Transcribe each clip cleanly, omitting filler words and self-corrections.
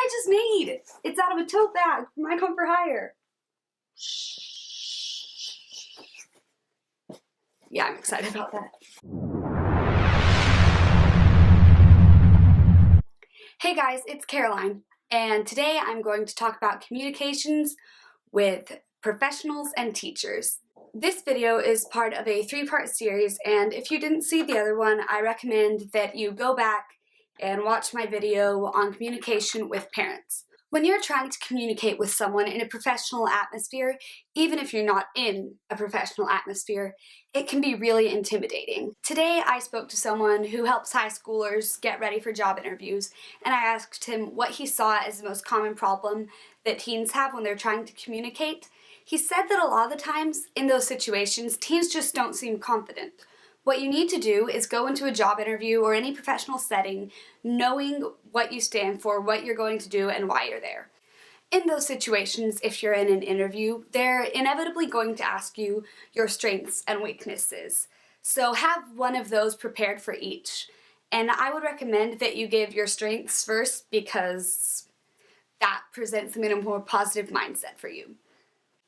I just made. It's out of a tote bag from Icon for Hire. Yeah, I'm excited about that. Hey guys, it's Caroline, and today I'm going to talk about communications with professionals and teachers. This video is part of a 3-part series, and if you didn't see the other one, I recommend that you go back and watch my video on communication with parents. When you're trying to communicate with someone in a professional atmosphere, even if you're not in a professional atmosphere, it can be really intimidating. Today I spoke to someone who helps high schoolers get ready for job interviews, and I asked him what he saw as the most common problem that teens have when they're trying to communicate. He said that a lot of the times in those situations, teens just don't seem confident. What you need to do is go into a job interview or any professional setting knowing what you stand for, what you're going to do, and why you're there. In those situations, if you're in an interview, they're inevitably going to ask you your strengths and weaknesses. So have one of those prepared for each. And I would recommend that you give your strengths first because that presents them in a more positive mindset for you.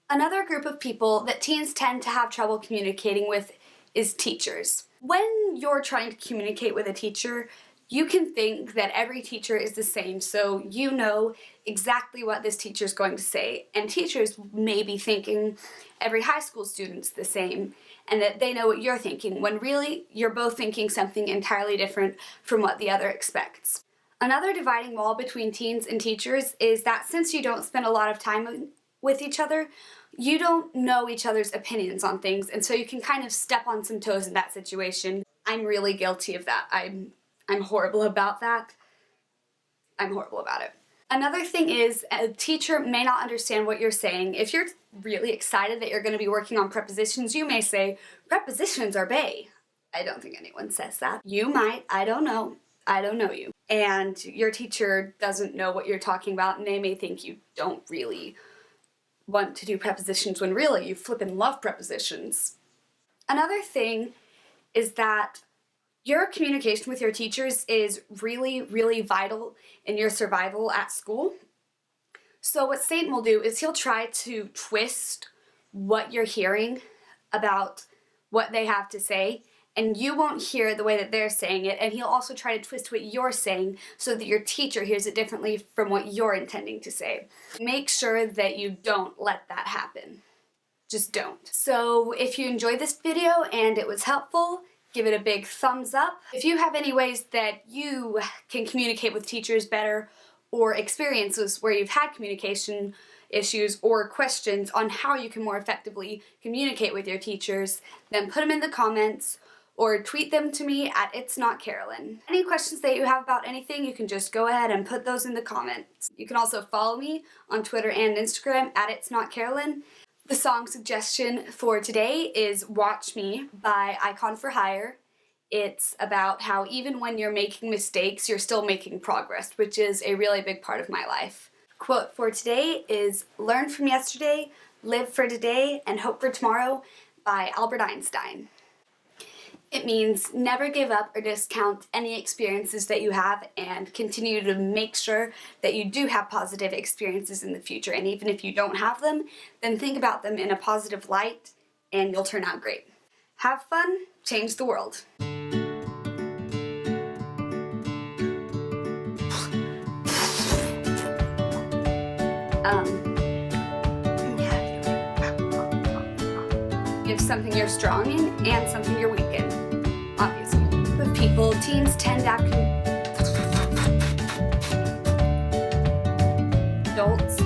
Another group of people that teens tend to have trouble communicating with is teachers. When you're trying to communicate with a teacher, you can think that every teacher is the same, so you know exactly what this teacher is going to say, and teachers may be thinking every high school student's the same, and that they know what you're thinking, when really you're both thinking something entirely different from what the other expects. Another dividing wall between teens and teachers is that since you don't spend a lot of time with each other, you don't know each other's opinions on things, and so you can kind of step on some toes in that situation. I'm really guilty of that. I'm horrible about that. I'm horrible about it. Another thing is a teacher may not understand what you're saying. If you're really excited that you're going to be working on prepositions, you may say, "Prepositions are bae." I don't think anyone says that. You might. I don't know. I don't know you. And your teacher doesn't know what you're talking about, and they may think you don't really want to do prepositions when really you flippin' love prepositions. Another thing is that your communication with your teachers is really, really vital in your survival at school. So what Satan will do is he'll try to twist what you're hearing about what they have to say, and you won't hear the way that they're saying it, and he'll also try to twist what you're saying so that your teacher hears it differently from what you're intending to say. Make sure that you don't let that happen. Just don't. So if you enjoyed this video and it was helpful, give it a big thumbs up. If you have any ways that you can communicate with teachers better, or experiences where you've had communication issues or questions on how you can more effectively communicate with your teachers, then put them in the comments or tweet them to me at It's Not Carolyn. Any questions that you have about anything, you can just go ahead and put those in the comments. You can also follow me on Twitter and Instagram at It's Not Carolyn. The song suggestion for today is Watch Me by Icon for Hire. It's about how even when you're making mistakes, you're still making progress, which is a really big part of my life. Quote for today is "Learn from yesterday, live for today, and hope for tomorrow" by Albert Einstein. It means never give up or discount any experiences that you have, and continue to make sure that you do have positive experiences in the future. And even if you don't have them, then think about them in a positive light and you'll turn out great. Have fun, change the world. You have something you're strong in and something you're weak in, obviously. With people, teens tend to act... Adults